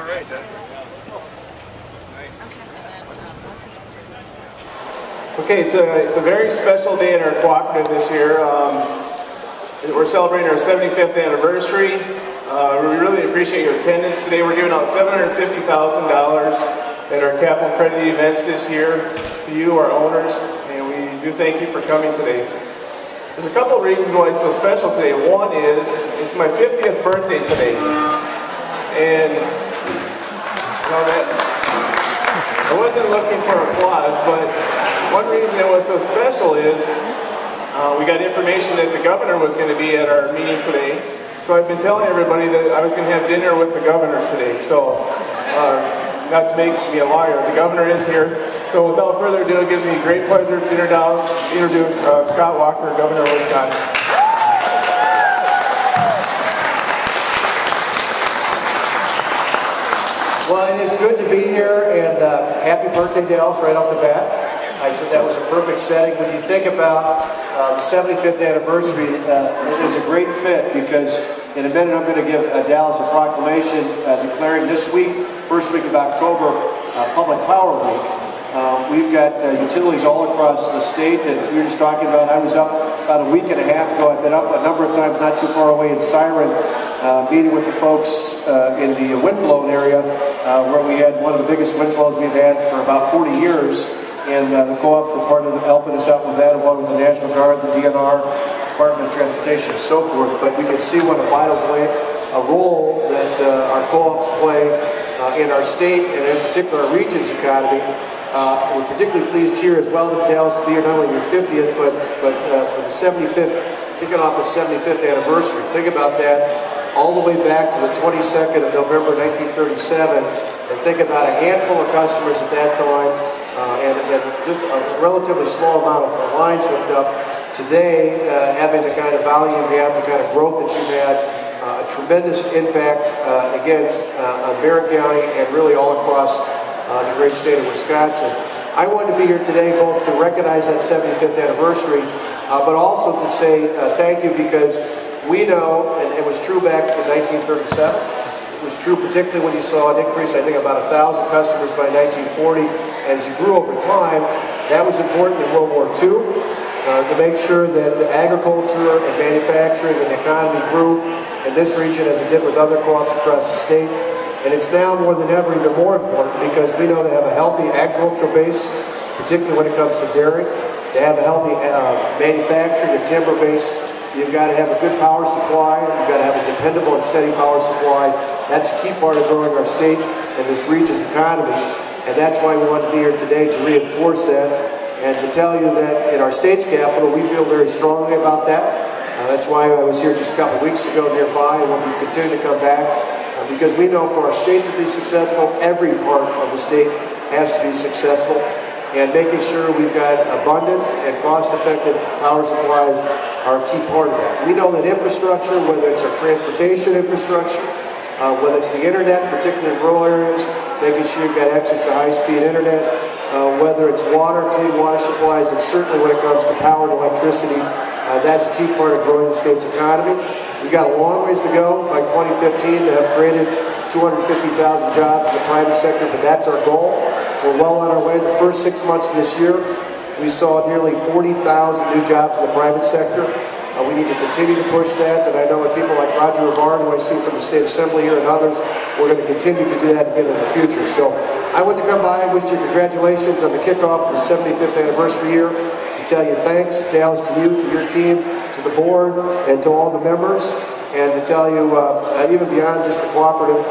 right, Doug. Okay, it's a very special day in our cooperative this year. We're celebrating our 75th anniversary. We really appreciate your attendance today. We're giving out $750,000 at our capital credit events this year to you, our owners, and we do thank you for coming today. There's a couple of reasons why it's so special today. One is, it's my 50th birthday today. And, you know, I wasn't looking for applause, but one reason it was so special is we got information that the governor was going to be at our meeting today. So I've been telling everybody that I was going to have dinner with the governor today. So, not to make me a liar, the governor is here. So without further ado, it gives me great pleasure to introduce Scott Walker, Governor of Wisconsin. Well, and it's good to be here, and happy birthday, Dallas, right off the bat. I said that was a perfect setting. When you think about the 75th anniversary, it was a great fit because in a minute I'm going to give Dallas a proclamation declaring this week, first week of October, Public Power Week. We've got utilities all across the state that we were just talking about. I was up about a week and a half ago. I've been up a number of times not too far away in Siren, meeting with the folks in the wind-blown area where we had one of the biggest wind blows we've had for about 40 years. And the co-ops were part of helping us out with that, along with the National Guard, the DNR, Department of Transportation, and so forth. But we can see what a vital role that our co-ops play in our state and in particular our region's economy. We're particularly pleased here as well, Dallas, to be here not only your 50th, but for the 75th, kicking off the 75th anniversary. Think about that, all the way back to the 22nd of November 1937, and think about a handful of customers at that time, and just a relatively small amount of lines hooked up. Today, having the kind of value you have, the kind of growth that you've had, a tremendous impact, again, on Barron County and really all across the great state of Wisconsin. I wanted to be here today both to recognize that 75th anniversary, but also to say thank you, because we know, and it was true back in 1937, it was true particularly when you saw an increase, I think about 1,000 customers by 1940. As you grew over time, that was important in World War II to make sure that agriculture and manufacturing and the economy grew in this region as it did with other co-ops across the state. And it's now more than ever even more important because we know to have a healthy agricultural base, particularly when it comes to dairy, to have a healthy manufacturing and timber base, you've got to have a good power supply, you've got to have a dependable and steady power supply. That's a key part of growing our state and this region's economy. And that's why we want to be here today to reinforce that and to tell you that in our state's capital, we feel very strongly about that. That's why I was here just a couple of weeks ago nearby, and we'll continue to come back because we know for our state to be successful, every part of the state has to be successful. And making sure we've got abundant and cost-effective power supplies are a key part of that. We know that infrastructure, whether it's our transportation infrastructure, whether it's the internet, particularly in rural areas, making sure you've got access to high-speed internet, whether it's water, clean water supplies, and certainly when it comes to power and electricity, that's a key part of growing the state's economy. We've got a long ways to go by 2015 to have created 250,000 jobs in the private sector, but that's our goal. We're well on our way. The first 6 months of this year, we saw nearly 40,000 new jobs in the private sector. We need to continue to push that, and I know with people like Roger Rivard, who I see from the State Assembly here, and others, we're going to continue to do that again in the future. So I want to come by and wish you congratulations on the kickoff of the 75th anniversary year, to tell you thanks, Dallas, to you, to your team, to the board, and to all the members, and to tell you, even beyond just the cooperative,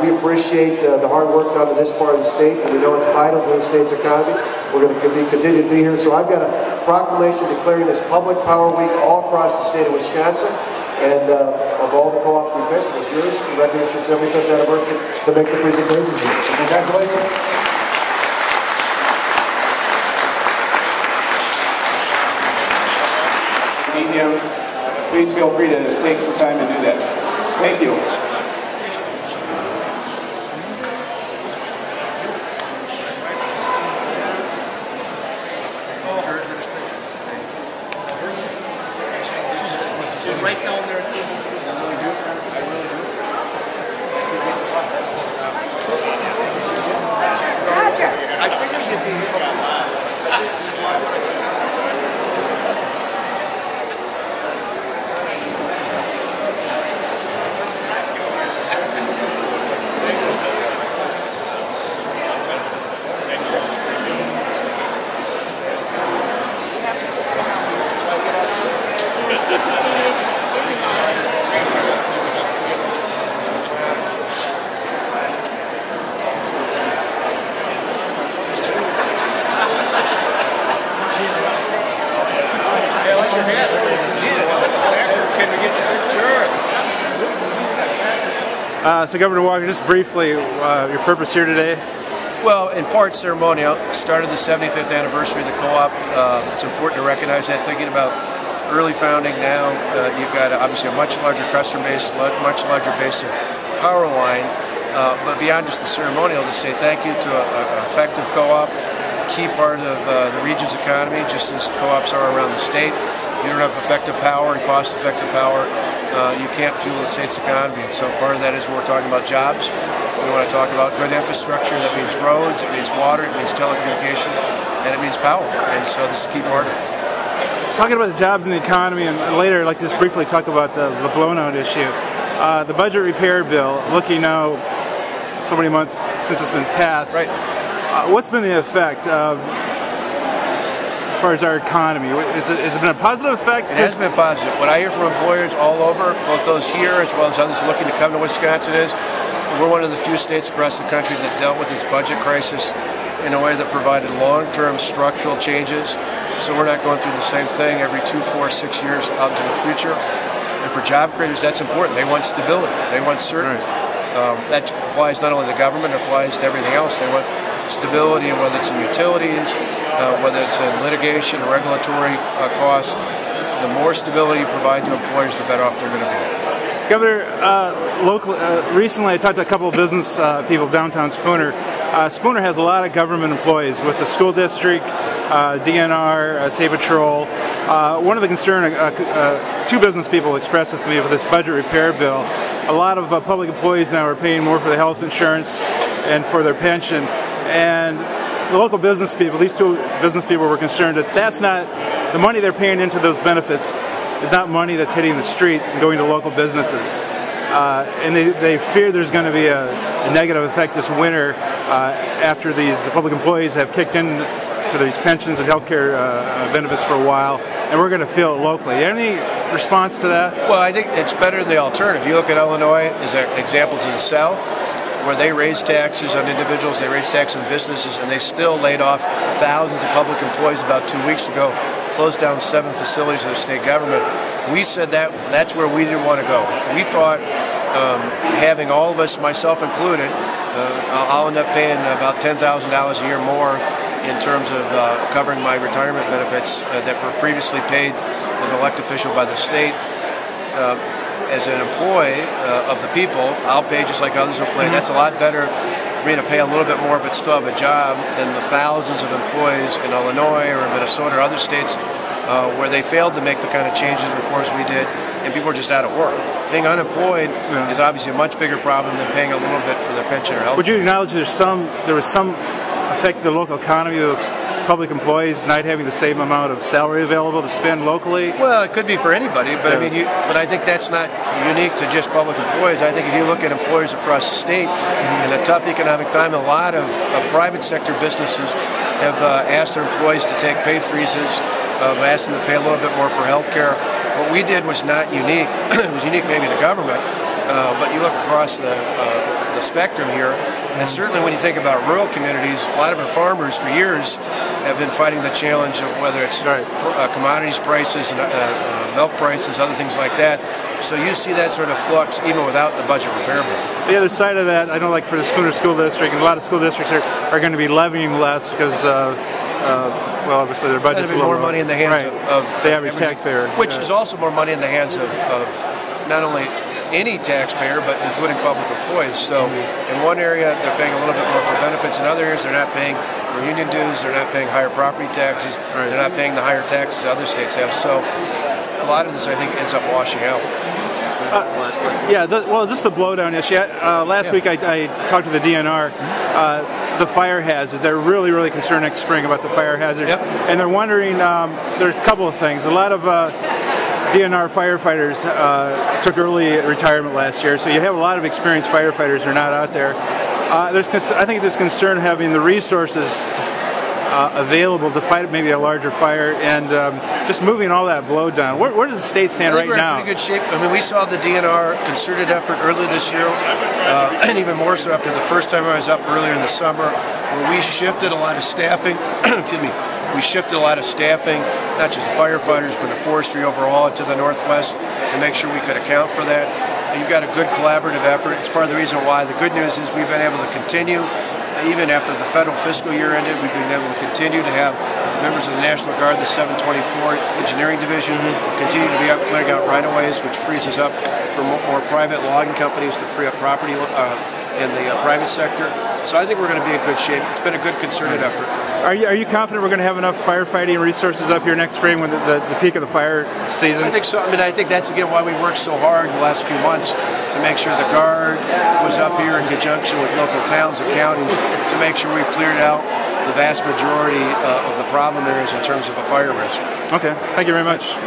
we appreciate the hard work done in this part of the state, and we know it's vital to the state's economy. We're going to continue to be here. So I've got a proclamation declaring this Public Power Week all across the state of Wisconsin. And of all the co-ops we picked, it was yours in recognition of 75th anniversary to make the presentation. So congratulations. Meet him. Please feel free to take some time to do that. Thank you. Right down there. I really do. So Governor Walker, just briefly, your purpose here today? Well, in part ceremonial, started the 75th anniversary of the co-op. It's important to recognize that, thinking about early founding now. You've got obviously a much larger customer base, much larger base of power line, but beyond just the ceremonial, to say thank you to an effective co-op, key part of the region's economy, just as co-ops are around the state. You don't have effective power and cost-effective power, you can't fuel the state's economy. And so part of that is when we're talking about jobs. We want to talk about good infrastructure. That means roads, it means water, it means telecommunications, and it means power. And so this is a key part of it. Talking about the jobs and the economy, and later I'd like to just briefly talk about the blown-out issue. The budget repair bill, looking now so many months since it's been passed, right. What's been the effect of, as far as our economy? Has it been a positive effect? It has been positive. What I hear from employers all over, both those here as well as others looking to come to Wisconsin, is we're one of the few states across the country that dealt with this budget crisis in a way that provided long-term structural changes, so we're not going through the same thing every 2, 4, 6 years out into the future. And for job creators, that's important. They want stability. They want certainty. Right. That applies not only to the government, it applies to everything else. They want stability, and whether it's in utilities, whether it's in litigation or regulatory costs, the more stability you provide to employers, the better off they're going to be. Governor, recently I talked to a couple of business people downtown Spooner. Spooner has a lot of government employees with the school district, DNR, State Patrol. One of the concerns two business people expressed with me with this budget repair bill, a lot of public employees now are paying more for the health insurance and for their pension. And the local business people, these two business people were concerned that that's not, the money they're paying into those benefits is not money that's hitting the streets and going to local businesses. And they fear there's going to be a negative effect this winter after these public employees have kicked in to these pensions and health care benefits for a while, and we're going to feel it locally. Any response to that? Well, I think it's better than the alternative. You look at Illinois as an example to the south, where they raised taxes on individuals, they raised taxes on businesses, and they still laid off thousands of public employees about 2 weeks ago, closed down 7 facilities of the state government. We said that's where we didn't want to go. We thought having all of us, myself included, I'll end up paying about $10,000 a year more in terms of covering my retirement benefits that were previously paid as an elected official by the state. As an employee of the people, I'll pay just like others will pay. That's a lot better for me to pay a little bit more but still have a job than the thousands of employees in Illinois or Minnesota or other states where they failed to make the kind of changes and reforms we did, and people are just out of work. Being unemployed is obviously a much bigger problem than paying a little bit for their pension or health. Would you acknowledge there was some effect to the local economy of public employees not having the same amount of salary available to spend locally? Well, it could be for anybody, but but I think that's not unique to just public employees. I think if you look at employers across the state in a tough economic time, a lot of private sector businesses have asked their employees to take pay freezes, asked them to pay a little bit more for health care. What we did was not unique. It was unique maybe to government, but you look across the spectrum here, and certainly when you think about rural communities, a lot of our farmers for years have been fighting the challenge of whether it's commodities prices and milk prices, other things like that. So you see that sort of flux even without the budget repair bill. The other side of that, I know like for the Spooner School District, and a lot of school districts are going to be levying less because well, obviously their budget's a little more money in the hands of the average taxpayer. Which is also more money in the hands of not only any taxpayer, but including public employees. So in one area, they're paying a little bit more for benefits. In other areas, they're not paying for union dues, they're not paying higher property taxes, they're not paying the higher taxes other states have. So a lot of this, I think, ends up washing out. Well, just the blowdown issue. Last week I talked to the DNR. The fire hazards. They're really, really concerned next spring about the fire hazards. And they're wondering, there's a couple of things. A lot of DNR firefighters took early retirement last year, so you have a lot of experienced firefighters who are not out there. I think there's concern having the resources available to fight maybe a larger fire, and just moving all that blowdown. Where does the state stand right now? We're in pretty good shape. I mean, we saw the DNR concerted effort earlier this year, and even more so after the first time I was up earlier in the summer, where we shifted a lot of staffing. Excuse me. We shifted a lot of staffing, not just the firefighters, but the forestry overall to the northwest to make sure we could account for that. you've got a good collaborative effort. It's part of the reason why. The good news is we've been able to continue, even after the federal fiscal year ended, we've been able to continue to have members of the National Guard, the 724 Engineering Division, continue to be up clearing out right-of-ways, which frees us up for more private logging companies to free up property in the private sector. So I think we're going to be in good shape. It's been a good concerted effort. Are you confident we're going to have enough firefighting resources up here next spring when the peak of the fire season? I think so. I mean, I think that's again why we worked so hard the last few months to make sure the Guard was up here in conjunction with local towns and counties to make sure we cleared out the vast majority of the problem there is in terms of a fire risk. Okay, thank you very much.